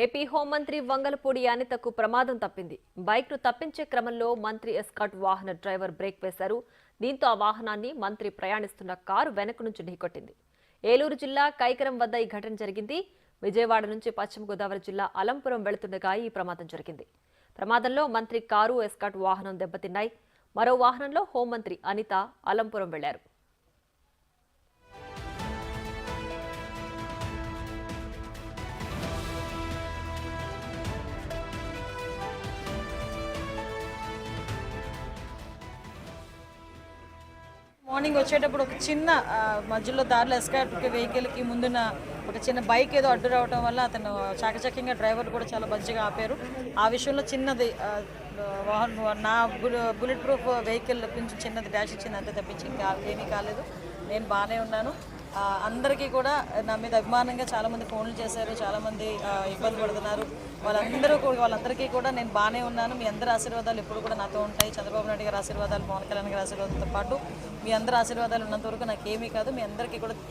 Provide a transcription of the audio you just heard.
AP హోంమంత్రి వంగలపూడి అనితకు ప్రమాదం తప్పింది. బైక్ను తప్పించే క్రమంలో మంత్రి ఎస్కాట్ వాహన డ్రైవర్ బ్రేక్ వేశారు. దీంతో ఆ వాహనాన్ని మంత్రి ప్రయాణిస్తున్న కారు వెనక నుంచి ఢీకొట్టింది. ఏలూరు జిల్లా కైకరం వద్ద ఈ ఘటన జరిగింది. విజయవాడ నుంచి పశ్చిమ గోదావరి జిల్లా అలంపురం వెళుతుండగా ఈ ప్రమాదం జరిగింది. ప్రమాదంలో మంత్రి కారు, ఎస్కాట్ వాహనం దెబ్బతిన్నాయి. మరో వాహనంలో హోంమంత్రి అనిత అలంపురం వెళ్లారు. మార్నింగ్ వచ్చేటప్పుడు ఒక చిన్న మధ్యలో దారిలో ఎస్కాట్ వెహికల్కి ముందున్న ఒక చిన్న బైక్ ఏదో అడ్డు రావడం వల్ల అతను చాకచక్యంగా డ్రైవర్ కూడా చాలా మంచిగా ఆపారు. ఆ విషయంలో చిన్నది నా బుల్లెట్ ప్రూఫ్ వెహికల్ కొంచెం చిన్నది డాష్ ఇచ్చింది, అంతే తప్పించి ఇంకా ఏమీ కాలేదు. నేను బాగానే ఉన్నాను. అందరికీ కూడా నా మీద అభిమానంగా చాలామంది ఫోన్లు చేశారు, చాలామంది ఇబ్బంది పడుతున్నారు. వాళ్ళందరికీ కూడా నేను బాగానే ఉన్నాను. మీ అందరి ఆశీర్వాదాలు ఎప్పుడు కూడా నాతో ఉంటాయి. చంద్రబాబు నాయుడు గారి ఆశీర్వాదాలు, పవన్ కళ్యాణ్ గారి ఆశీర్వాదంతో పాటు మీ అందరి ఆశీర్వాదాలు ఉన్నంత వరకు నాకు ఏమీ కాదు. మీ అందరికీ కూడా